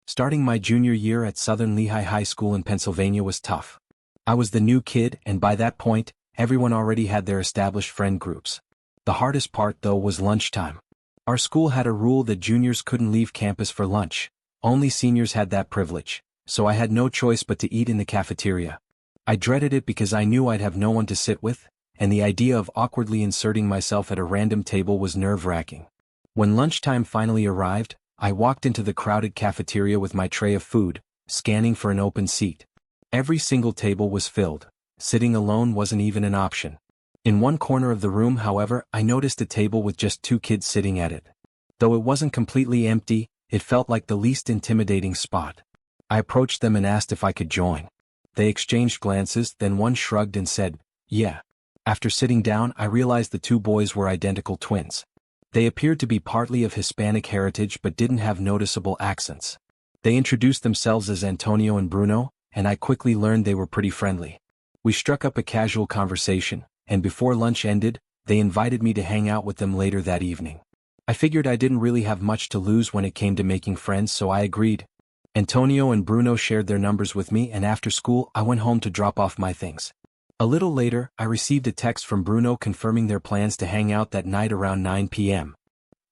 Starting my junior year at Southern Lehigh High School in Pennsylvania was tough. I was the new kid, and by that point, everyone already had their established friend groups. The hardest part, though, was lunchtime. Our school had a rule that juniors couldn't leave campus for lunch. Only seniors had that privilege, so I had no choice but to eat in the cafeteria. I dreaded it because I knew I'd have no one to sit with, and the idea of awkwardly inserting myself at a random table was nerve-wracking. When lunchtime finally arrived, I walked into the crowded cafeteria with my tray of food, scanning for an open seat. Every single table was filled. Sitting alone wasn't even an option. In one corner of the room, however, I noticed a table with just 2 kids sitting at it. Though it wasn't completely empty, it felt like the least intimidating spot. I approached them and asked if I could join. They exchanged glances, then one shrugged and said, "Yeah." After sitting down, I realized the 2 boys were identical twins. They appeared to be partly of Hispanic heritage but didn't have noticeable accents. They introduced themselves as Antonio and Bruno, and I quickly learned they were pretty friendly. We struck up a casual conversation, and before lunch ended, they invited me to hang out with them later that evening. I figured I didn't really have much to lose when it came to making friends, so I agreed. Antonio and Bruno shared their numbers with me, and after school I went home to drop off my things. A little later, I received a text from Bruno confirming their plans to hang out that night around 9 p.m.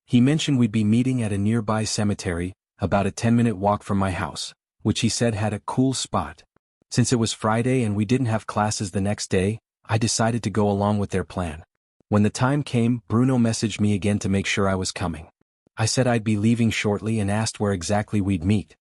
He mentioned we'd be meeting at a nearby cemetery, about a 10-minute walk from my house, which he said had a cool spot. Since it was Friday and we didn't have classes the next day, I decided to go along with their plan. When the time came, Bruno messaged me again to make sure I was coming. I said I'd be leaving shortly and asked where exactly we'd meet.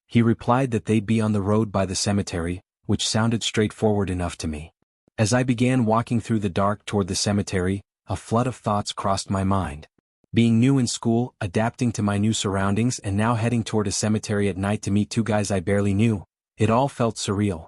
He replied that they'd be on the road by the cemetery, which sounded straightforward enough to me. As I began walking through the dark toward the cemetery, a flood of thoughts crossed my mind. Being new in school, adapting to my new surroundings, and now heading toward a cemetery at night to meet 2 guys I barely knew, it all felt surreal.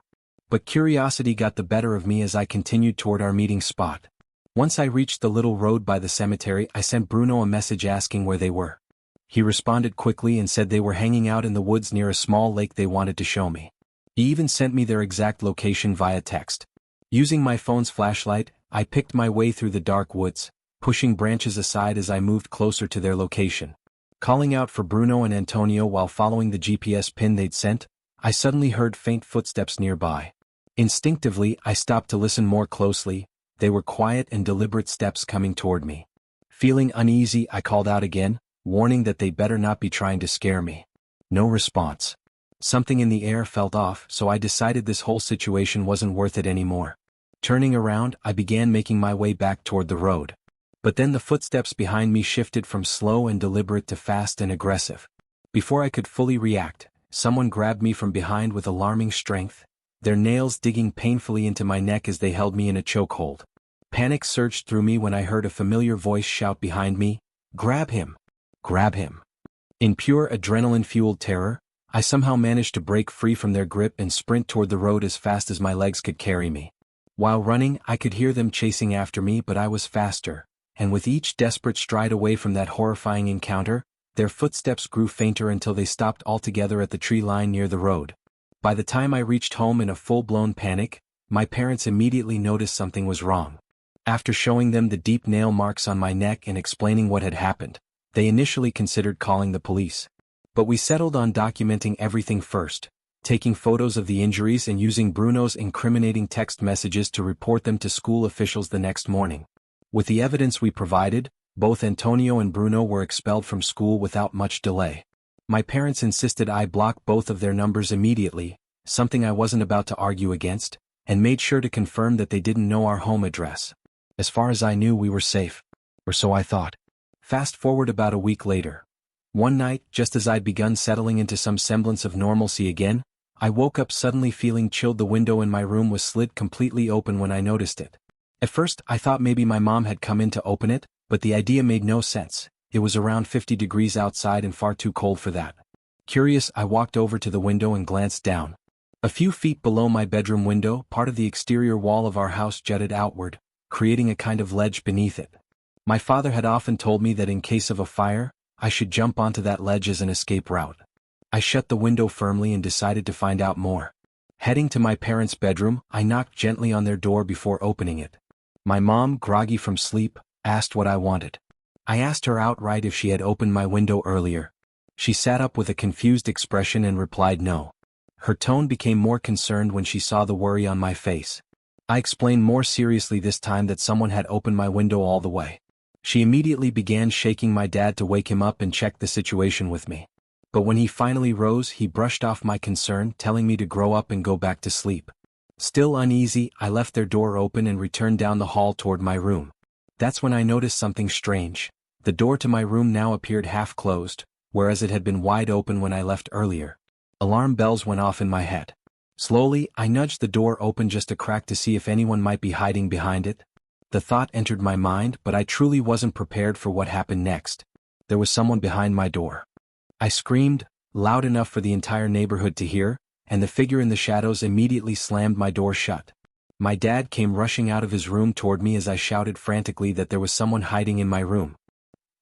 But curiosity got the better of me as I continued toward our meeting spot. Once I reached the little road by the cemetery, I sent Bruno a message asking where they were. He responded quickly and said they were hanging out in the woods near a small lake they wanted to show me. He even sent me their exact location via text. Using my phone's flashlight, I picked my way through the dark woods, pushing branches aside as I moved closer to their location. Calling out for Bruno and Antonio while following the GPS pin they'd sent, I suddenly heard faint footsteps nearby. Instinctively, I stopped to listen more closely. They were quiet and deliberate steps coming toward me. Feeling uneasy, I called out again, warning that they better not be trying to scare me. No response. Something in the air felt off, so I decided this whole situation wasn't worth it anymore. Turning around, I began making my way back toward the road. But then the footsteps behind me shifted from slow and deliberate to fast and aggressive. Before I could fully react, someone grabbed me from behind with alarming strength, their nails digging painfully into my neck as they held me in a chokehold. Panic surged through me when I heard a familiar voice shout behind me, "Grab him! Grab him!" In pure adrenaline-fueled terror, I somehow managed to break free from their grip and sprint toward the road as fast as my legs could carry me. While running, I could hear them chasing after me, but I was faster, and with each desperate stride away from that horrifying encounter, their footsteps grew fainter until they stopped altogether at the tree line near the road. By the time I reached home in a full-blown panic, my parents immediately noticed something was wrong. After showing them the deep nail marks on my neck and explaining what had happened, they initially considered calling the police. But we settled on documenting everything first, taking photos of the injuries and using Bruno's incriminating text messages to report them to school officials the next morning. With the evidence we provided, both Antonio and Bruno were expelled from school without much delay. My parents insisted I block both of their numbers immediately, something I wasn't about to argue against, and made sure to confirm that they didn't know our home address. As far as I knew, we were safe. Or so I thought. Fast forward about a week later. One night, just as I'd begun settling into some semblance of normalcy again, I woke up suddenly feeling chilled. The window in my room was slid completely open when I noticed it. At first, I thought maybe my mom had come in to open it, but the idea made no sense. It was around 50 degrees outside and far too cold for that. Curious, I walked over to the window and glanced down. A few feet below my bedroom window, part of the exterior wall of our house jutted outward, creating a kind of ledge beneath it. My father had often told me that in case of a fire, I should jump onto that ledge as an escape route. I shut the window firmly and decided to find out more. Heading to my parents' bedroom, I knocked gently on their door before opening it. My mom, groggy from sleep, asked what I wanted. I asked her outright if she had opened my window earlier. She sat up with a confused expression and replied no. Her tone became more concerned when she saw the worry on my face. I explained more seriously this time that someone had opened my window all the way. She immediately began shaking my dad to wake him up and check the situation with me. But when he finally rose, he brushed off my concern, telling me to grow up and go back to sleep. Still uneasy, I left their door open and returned down the hall toward my room. That's when I noticed something strange. The door to my room now appeared half closed, whereas it had been wide open when I left earlier. Alarm bells went off in my head. Slowly, I nudged the door open just a crack to see if anyone might be hiding behind it. The thought entered my mind, but I truly wasn't prepared for what happened next. There was someone behind my door. I screamed, loud enough for the entire neighborhood to hear, and the figure in the shadows immediately slammed my door shut. My dad came rushing out of his room toward me as I shouted frantically that there was someone hiding in my room.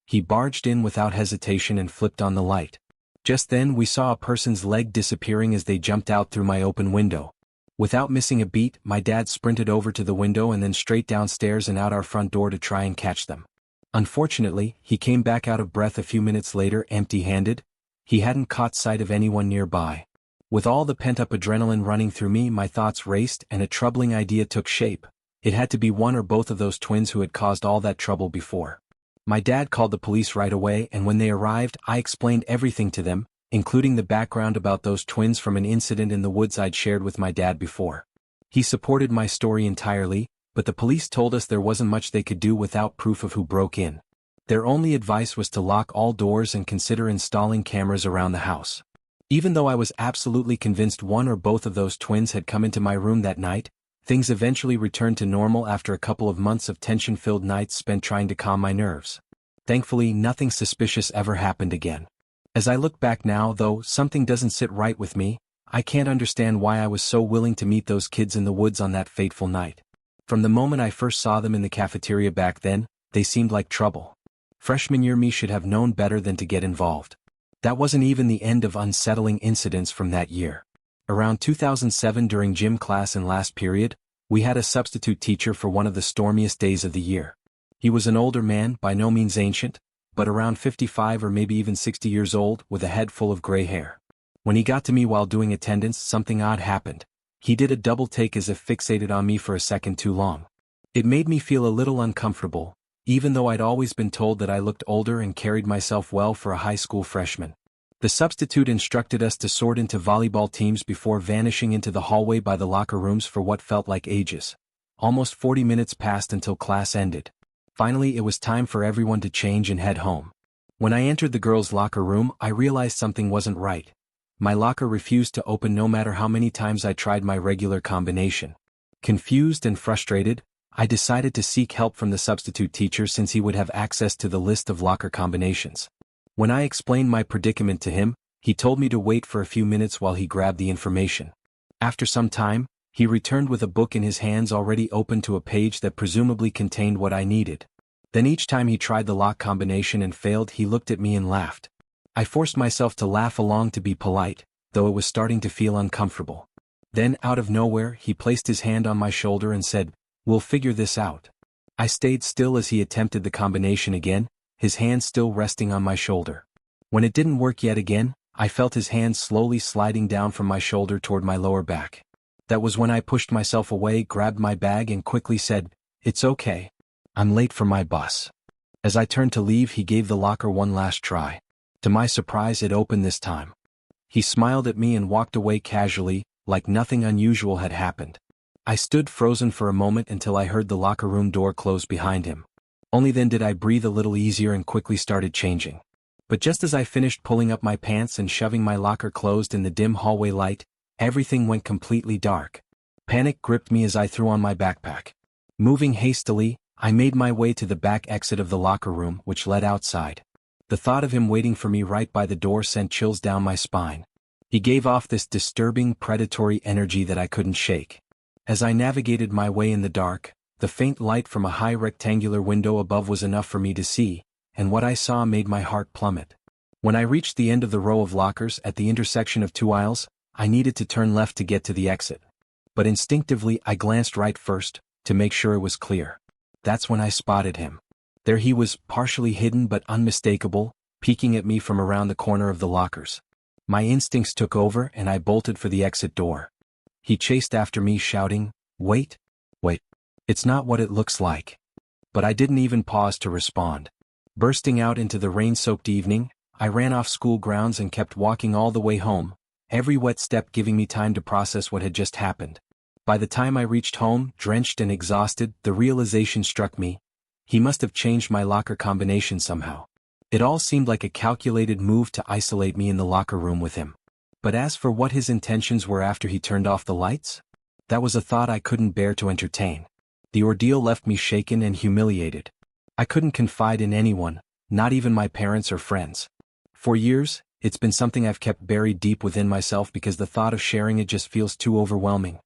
He barged in without hesitation and flipped on the light. Just then we saw a person's leg disappearing as they jumped out through my open window. Without missing a beat, my dad sprinted over to the window and then straight downstairs and out our front door to try and catch them. Unfortunately, he came back out of breath a few minutes later empty-handed. He hadn't caught sight of anyone nearby. With all the pent-up adrenaline running through me, my thoughts raced and a troubling idea took shape. It had to be one or both of those twins who had caused all that trouble before. My dad called the police right away, and when they arrived, I explained everything to them, including the background about those twins from an incident in the woods I'd shared with my dad before. He supported my story entirely, but the police told us there wasn't much they could do without proof of who broke in. Their only advice was to lock all doors and consider installing cameras around the house. Even though I was absolutely convinced one or both of those twins had come into my room that night, things eventually returned to normal after a couple of months of tension-filled nights spent trying to calm my nerves. Thankfully, nothing suspicious ever happened again. As I look back now, though, something doesn't sit right with me. I can't understand why I was so willing to meet those kids in the woods on that fateful night. From the moment I first saw them in the cafeteria back then, they seemed like trouble. Freshman year me should have known better than to get involved. That wasn't even the end of unsettling incidents from that year. Around 2007 during gym class in last period, we had a substitute teacher for one of the stormiest days of the year. He was an older man, by no means ancient, but around 55 or maybe even 60 years old, with a head full of gray hair. When he got to me while doing attendance, something odd happened. He did a double take as if fixated on me for a second too long. It made me feel a little uncomfortable, even though I'd always been told that I looked older and carried myself well for a high school freshman. The substitute instructed us to sort into volleyball teams before vanishing into the hallway by the locker rooms for what felt like ages. Almost 40 minutes passed until class ended. Finally, it was time for everyone to change and head home. When I entered the girls' locker room, I realized something wasn't right. My locker refused to open no matter how many times I tried my regular combination. Confused and frustrated, I decided to seek help from the substitute teacher since he would have access to the list of locker combinations. When I explained my predicament to him, he told me to wait for a few minutes while he grabbed the information. After some time, he returned with a book in his hands already open to a page that presumably contained what I needed. Then each time he tried the lock combination and failed, he looked at me and laughed. I forced myself to laugh along to be polite, though it was starting to feel uncomfortable. Then, out of nowhere, he placed his hand on my shoulder and said, "We'll figure this out." I stayed still as he attempted the combination again, his hand still resting on my shoulder. When it didn't work yet again, I felt his hand slowly sliding down from my shoulder toward my lower back. That was when I pushed myself away, grabbed my bag and quickly said, "It's okay. I'm late for my bus." As I turned to leave, he gave the locker one last try. To my surprise, it opened this time. He smiled at me and walked away casually, like nothing unusual had happened. I stood frozen for a moment until I heard the locker room door close behind him. Only then did I breathe a little easier and quickly started changing. But just as I finished pulling up my pants and shoving my locker closed in the dim hallway light, everything went completely dark. Panic gripped me as I threw on my backpack. Moving hastily, I made my way to the back exit of the locker room, which led outside. The thought of him waiting for me right by the door sent chills down my spine. He gave off this disturbing, predatory energy that I couldn't shake. As I navigated my way in the dark, the faint light from a high rectangular window above was enough for me to see, and what I saw made my heart plummet. When I reached the end of the row of lockers at the intersection of two aisles, I needed to turn left to get to the exit. But instinctively I glanced right first, to make sure it was clear. That's when I spotted him. There he was, partially hidden but unmistakable, peeking at me from around the corner of the lockers. My instincts took over and I bolted for the exit door. He chased after me shouting, "Wait! Wait! It's not what it looks like." But I didn't even pause to respond. Bursting out into the rain-soaked evening, I ran off school grounds and kept walking all the way home, every wet step giving me time to process what had just happened. By the time I reached home, drenched and exhausted, the realization struck me: he must have changed my locker combination somehow. It all seemed like a calculated move to isolate me in the locker room with him. But as for what his intentions were after he turned off the lights, that was a thought I couldn't bear to entertain. The ordeal left me shaken and humiliated. I couldn't confide in anyone, not even my parents or friends. For years, it's been something I've kept buried deep within myself because the thought of sharing it just feels too overwhelming.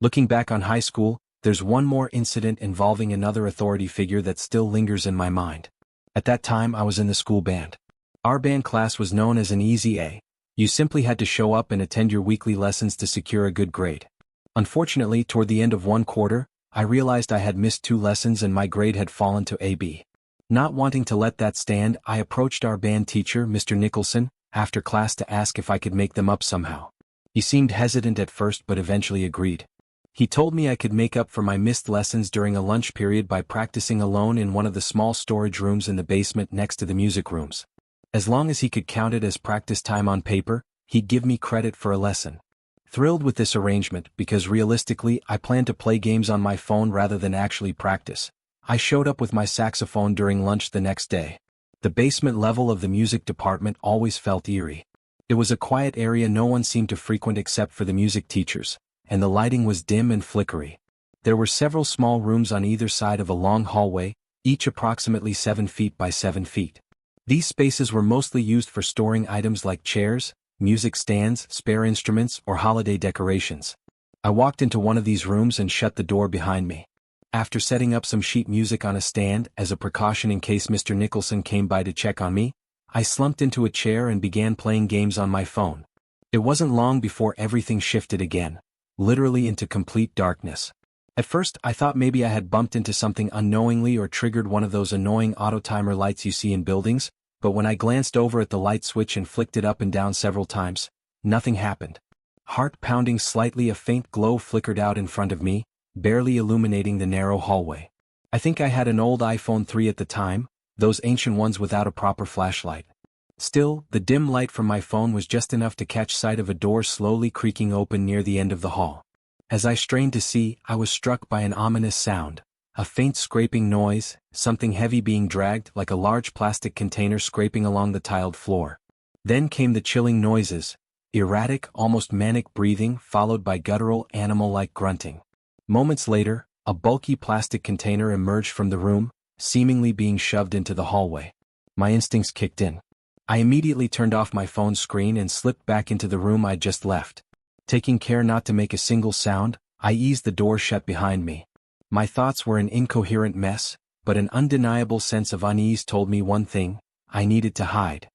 Looking back on high school, there's one more incident involving another authority figure that still lingers in my mind. At that time I was in the school band. Our band class was known as an easy A. You simply had to show up and attend your weekly lessons to secure a good grade. Unfortunately, toward the end of one quarter, I realized I had missed 2 lessons and my grade had fallen to AB. Not wanting to let that stand, I approached our band teacher, Mr. Nicholson, after class to ask if I could make them up somehow. He seemed hesitant at first but eventually agreed. He told me I could make up for my missed lessons during a lunch period by practicing alone in one of the small storage rooms in the basement next to the music rooms. As long as he could count it as practice time on paper, he'd give me credit for a lesson. Thrilled with this arrangement because realistically I planned to play games on my phone rather than actually practice, I showed up with my saxophone during lunch the next day. The basement level of the music department always felt eerie. It was a quiet area no one seemed to frequent except for the music teachers, and the lighting was dim and flickery. There were several small rooms on either side of a long hallway, each approximately 7 feet by 7 feet. These spaces were mostly used for storing items like chairs, music stands, spare instruments, or holiday decorations. I walked into one of these rooms and shut the door behind me. After setting up some sheet music on a stand as a precaution in case Mr. Nicholson came by to check on me, I slumped into a chair and began playing games on my phone. It wasn't long before everything shifted again, literally into complete darkness. At first I thought maybe I had bumped into something unknowingly or triggered one of those annoying auto-timer lights you see in buildings, but when I glanced over at the light switch and flicked it up and down several times, nothing happened. Heart pounding slightly, a faint glow flickered out in front of me, barely illuminating the narrow hallway. I think I had an old iPhone 3 at the time, those ancient ones without a proper flashlight. Still, the dim light from my phone was just enough to catch sight of a door slowly creaking open near the end of the hall. As I strained to see, I was struck by an ominous sound, a faint scraping noise, something heavy being dragged like a large plastic container scraping along the tiled floor. Then came the chilling noises, erratic, almost manic breathing followed by guttural, animal-like grunting. Moments later, a bulky plastic container emerged from the room, seemingly being shoved into the hallway. My instincts kicked in. I immediately turned off my phone screen and slipped back into the room I'd just left. Taking care not to make a single sound, I eased the door shut behind me. My thoughts were an incoherent mess, but an undeniable sense of unease told me one thing: I needed to hide.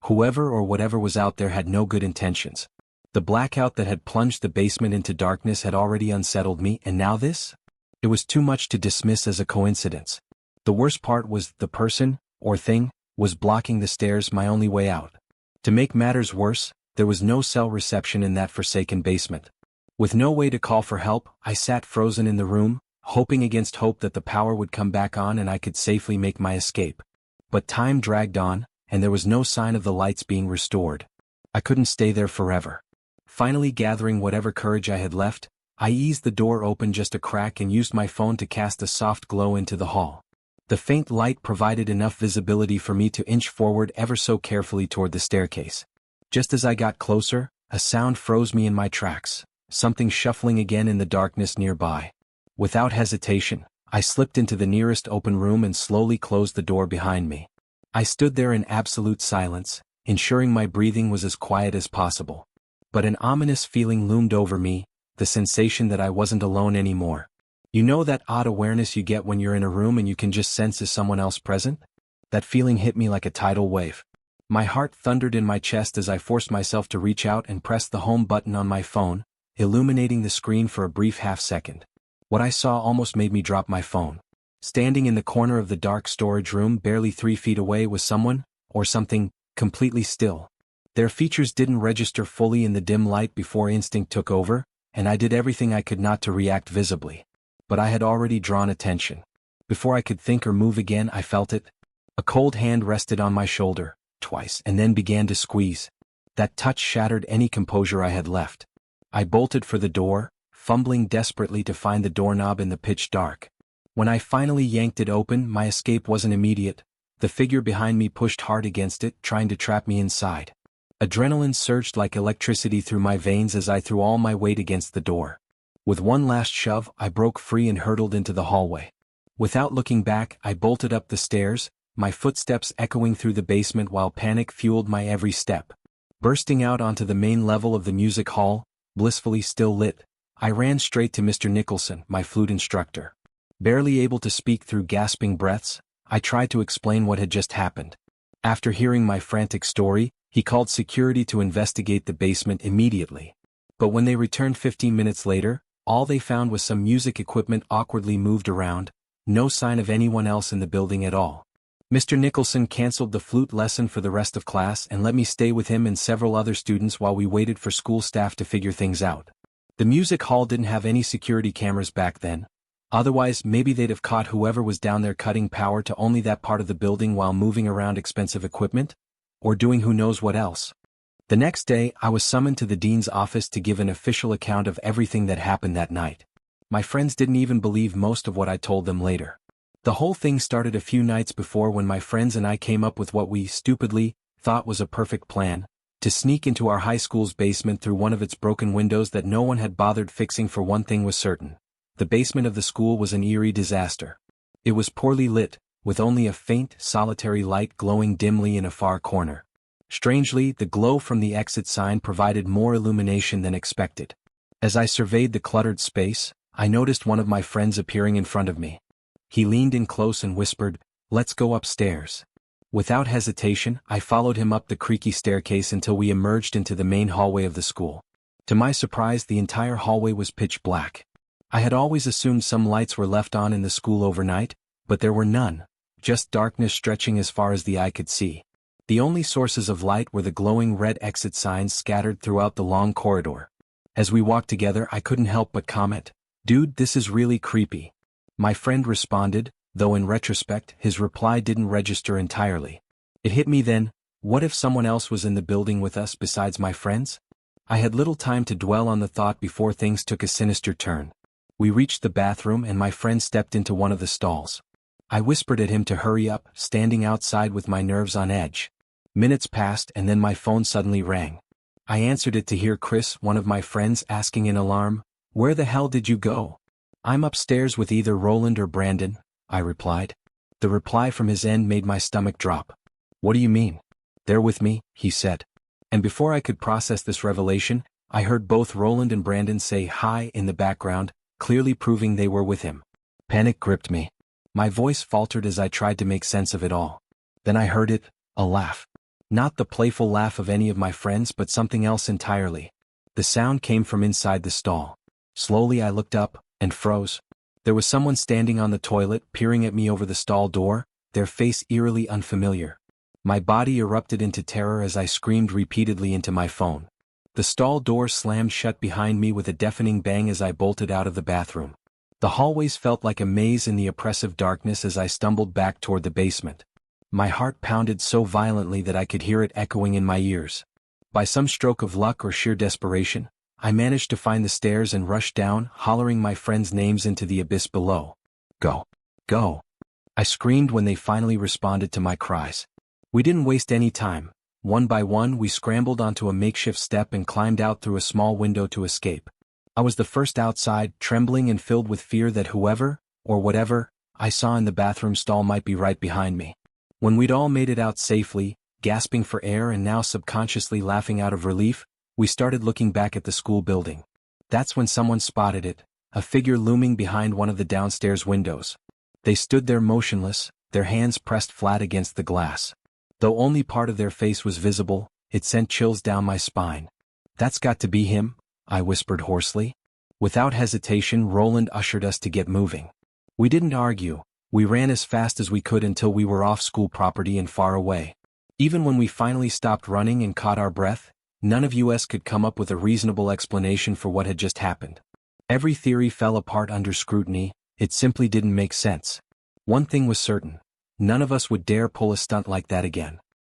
Whoever or whatever was out there had no good intentions. The blackout that had plunged the basement into darkness had already unsettled me, and now this? It was too much to dismiss as a coincidence. The worst part was the person, or thing, was blocking the stairs, my only way out. To make matters worse, there was no cell reception in that forsaken basement. With no way to call for help, I sat frozen in the room, hoping against hope that the power would come back on and I could safely make my escape. But time dragged on, and there was no sign of the lights being restored. I couldn't stay there forever. Finally, gathering whatever courage I had left, I eased the door open just a crack and used my phone to cast a soft glow into the hall. The faint light provided enough visibility for me to inch forward ever so carefully toward the staircase. Just as I got closer, a sound froze me in my tracks, something shuffling again in the darkness nearby. Without hesitation, I slipped into the nearest open room and slowly closed the door behind me. I stood there in absolute silence, ensuring my breathing was as quiet as possible. But an ominous feeling loomed over me, the sensation that I wasn't alone anymore. You know that odd awareness you get when you're in a room and you can just sense is someone else present? That feeling hit me like a tidal wave. My heart thundered in my chest as I forced myself to reach out and press the home button on my phone, illuminating the screen for a brief half-second. What I saw almost made me drop my phone. Standing in the corner of the dark storage room barely 3 feet away was someone, or something, completely still. Their features didn't register fully in the dim light before instinct took over, and I did everything I could not to react visibly. But I had already drawn attention. Before I could think or move again, I felt it. A cold hand rested on my shoulder, twice, and then began to squeeze. That touch shattered any composure I had left. I bolted for the door, fumbling desperately to find the doorknob in the pitch dark. When I finally yanked it open, my escape wasn't immediate. The figure behind me pushed hard against it, trying to trap me inside. Adrenaline surged like electricity through my veins as I threw all my weight against the door. With one last shove, I broke free and hurtled into the hallway. Without looking back, I bolted up the stairs, my footsteps echoing through the basement while panic fueled my every step. Bursting out onto the main level of the music hall, blissfully still lit, I ran straight to Mr. Nicholson, my flute instructor. Barely able to speak through gasping breaths, I tried to explain what had just happened. After hearing my frantic story, he called security to investigate the basement immediately. But when they returned 15 minutes later, all they found was some music equipment awkwardly moved around, no sign of anyone else in the building at all. Mr. Nicholson canceled the flute lesson for the rest of class and let me stay with him and several other students while we waited for school staff to figure things out. The music hall didn't have any security cameras back then. Otherwise, maybe they'd have caught whoever was down there cutting power to only that part of the building while moving around expensive equipment, or doing who knows what else. The next day, I was summoned to the dean's office to give an official account of everything that happened that night. My friends didn't even believe most of what I told them later. The whole thing started a few nights before when my friends and I came up with what we, stupidly, thought was a perfect plan: to sneak into our high school's basement through one of its broken windows that no one had bothered fixing. For one thing was certain: the basement of the school was an eerie disaster. It was poorly lit, with only a faint, solitary light glowing dimly in a far corner. Strangely, the glow from the exit sign provided more illumination than expected. As I surveyed the cluttered space, I noticed one of my friends appearing in front of me. He leaned in close and whispered, "Let's go upstairs." Without hesitation, I followed him up the creaky staircase until we emerged into the main hallway of the school. To my surprise, the entire hallway was pitch black. I had always assumed some lights were left on in the school overnight, but there were none, just darkness stretching as far as the eye could see. The only sources of light were the glowing red exit signs scattered throughout the long corridor. As we walked together, I couldn't help but comment, "Dude, this is really creepy." My friend responded, though in retrospect, his reply didn't register entirely. It hit me then: what if someone else was in the building with us besides my friends? I had little time to dwell on the thought before things took a sinister turn. We reached the bathroom and my friend stepped into one of the stalls. I whispered at him to hurry up, standing outside with my nerves on edge. Minutes passed and then my phone suddenly rang. I answered it to hear Chris, one of my friends, asking in alarm, "Where the hell did you go?" "I'm upstairs with either Roland or Brandon," I replied. The reply from his end made my stomach drop. "What do you mean?" "They're with me," he said. And before I could process this revelation, I heard both Roland and Brandon say hi in the background, clearly proving they were with him. Panic gripped me. My voice faltered as I tried to make sense of it all. Then I heard it, a laugh. Not the playful laugh of any of my friends, but something else entirely. The sound came from inside the stall. Slowly I looked up, and froze. There was someone standing on the toilet, peering at me over the stall door, their face eerily unfamiliar. My body erupted into terror as I screamed repeatedly into my phone. The stall door slammed shut behind me with a deafening bang as I bolted out of the bathroom. The hallways felt like a maze in the oppressive darkness as I stumbled back toward the basement. My heart pounded so violently that I could hear it echoing in my ears. By some stroke of luck or sheer desperation, I managed to find the stairs and rush down, hollering my friends' names into the abyss below. "Go! Go!" I screamed when they finally responded to my cries. We didn't waste any time. One by one we scrambled onto a makeshift step and climbed out through a small window to escape. I was the first outside, trembling and filled with fear that whoever, or whatever, I saw in the bathroom stall might be right behind me. When we'd all made it out safely, gasping for air and now subconsciously laughing out of relief, we started looking back at the school building. That's when someone spotted it, a figure looming behind one of the downstairs windows. They stood there motionless, their hands pressed flat against the glass. Though only part of their face was visible, it sent chills down my spine. "That's got to be him," I whispered hoarsely. Without hesitation, Roland ushered us to get moving. We didn't argue. We ran as fast as we could until we were off school property and far away. Even when we finally stopped running and caught our breath, none of us could come up with a reasonable explanation for what had just happened. Every theory fell apart under scrutiny, it simply didn't make sense. One thing was certain. None of us would dare pull a stunt like that again.